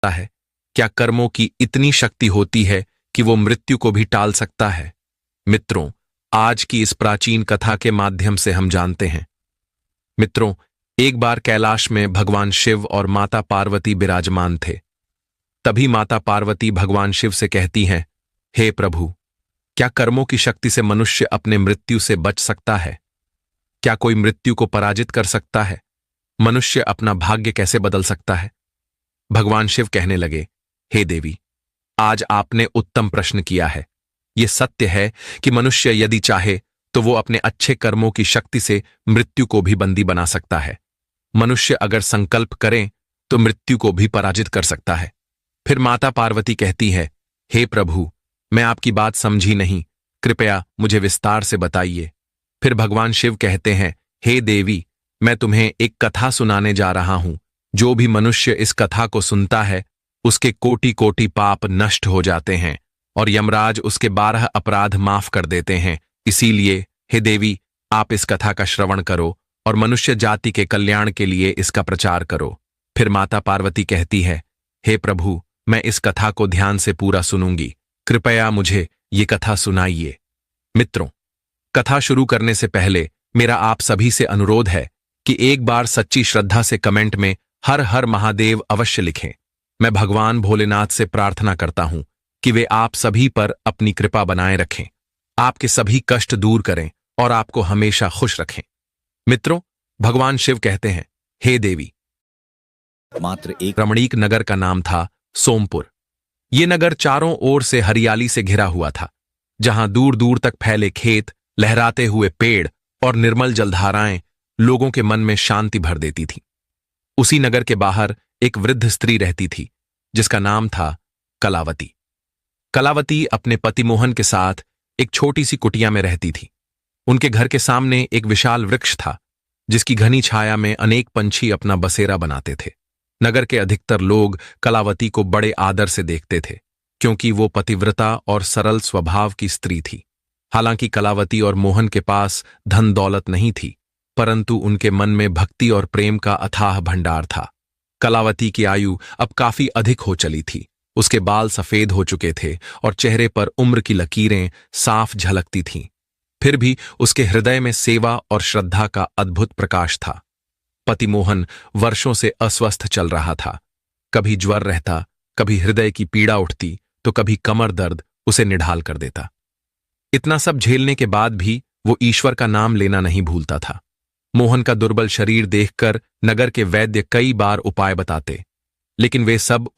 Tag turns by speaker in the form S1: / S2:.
S1: है? क्या कर्मों की इतनी शक्ति होती है कि वो मृत्यु को भी टाल सकता है? मित्रों, आज की इस प्राचीन कथा के माध्यम से हम जानते हैं। मित्रों, एक बार कैलाश में भगवान शिव और माता पार्वती विराजमान थे। तभी माता पार्वती भगवान शिव से कहती हैं, हे प्रभु, क्या कर्मों की शक्ति से मनुष्य अपने मृत्यु से बच सकता है? क्या कोई मृत्यु को पराजित कर सकता है? मनुष्य अपना भाग्य कैसे बदल सकता है? भगवान शिव कहने लगे, हे देवी, आज आपने उत्तम प्रश्न किया है। यह सत्य है कि मनुष्य यदि चाहे तो वो अपने अच्छे कर्मों की शक्ति से मृत्यु को भी बंदी बना सकता है। मनुष्य अगर संकल्प करें तो मृत्यु को भी पराजित कर सकता है। फिर माता पार्वती कहती है, हे प्रभु, मैं आपकी बात समझी नहीं, कृपया मुझे विस्तार से बताइए। फिर भगवान शिव कहते हैं, हे देवी, मैं तुम्हें एक कथा सुनाने जा रहा हूं। जो भी मनुष्य इस कथा को सुनता है उसके कोटि कोटि पाप नष्ट हो जाते हैं और यमराज उसके 12 अपराध माफ कर देते हैं। इसीलिए हे देवी, आप इस कथा का श्रवण करो और मनुष्य जाति के कल्याण के लिए इसका प्रचार करो। फिर माता पार्वती कहती है, हे प्रभु, मैं इस कथा को ध्यान से पूरा सुनूंगी, कृपया मुझे ये कथा सुनाइए। मित्रों, कथा शुरू करने से पहले मेरा आप सभी से अनुरोध है कि एक बार सच्ची श्रद्धा से कमेंट में हर हर महादेव अवश्य लिखें। मैं भगवान भोलेनाथ से प्रार्थना करता हूं कि वे आप सभी पर अपनी कृपा बनाए रखें, आपके सभी कष्ट दूर करें और आपको हमेशा खुश रखें। मित्रों, भगवान शिव कहते हैं, हे देवी,
S2: मात्र एक
S1: रमणीक नगर का नाम था सोमपुर। ये नगर चारों ओर से हरियाली से घिरा हुआ था, जहां दूर दूर तक फैले खेत, लहराते हुए पेड़ और निर्मल जलधाराएं लोगों के मन में शांति भर देती थीं। उसी नगर के बाहर एक वृद्ध स्त्री रहती थी जिसका नाम था कलावती। कलावती अपने पति मोहन के साथ एक छोटी सी कुटिया में रहती थी। उनके घर के सामने एक विशाल वृक्ष था जिसकी घनी छाया में अनेक पंछी अपना बसेरा बनाते थे। नगर के अधिकतर लोग कलावती को बड़े आदर से देखते थे क्योंकि वो पतिव्रता और सरल स्वभाव की स्त्री थी। हालांकि कलावती और मोहन के पास धन दौलत नहीं थी, परंतु उनके मन में भक्ति और प्रेम का अथाह भंडार था। कलावती की आयु अब काफी अधिक हो चली थी। उसके बाल सफेद हो चुके थे और चेहरे पर उम्र की लकीरें साफ झलकती थीं। फिर भी उसके हृदय में सेवा और श्रद्धा का अद्भुत प्रकाश था। पति मोहन वर्षों से अस्वस्थ चल रहा था। कभी ज्वर रहता, कभी हृदय की पीड़ा उठती, तो कभी कमर दर्द उसे निढाल कर देता। इतना सब झेलने के बाद भी वो ईश्वर का नाम लेना नहीं भूलता था। मोहन का दुर्बल शरीर देखकर नगर के वैद्य कई बार उपाय बताते, लेकिन वे सब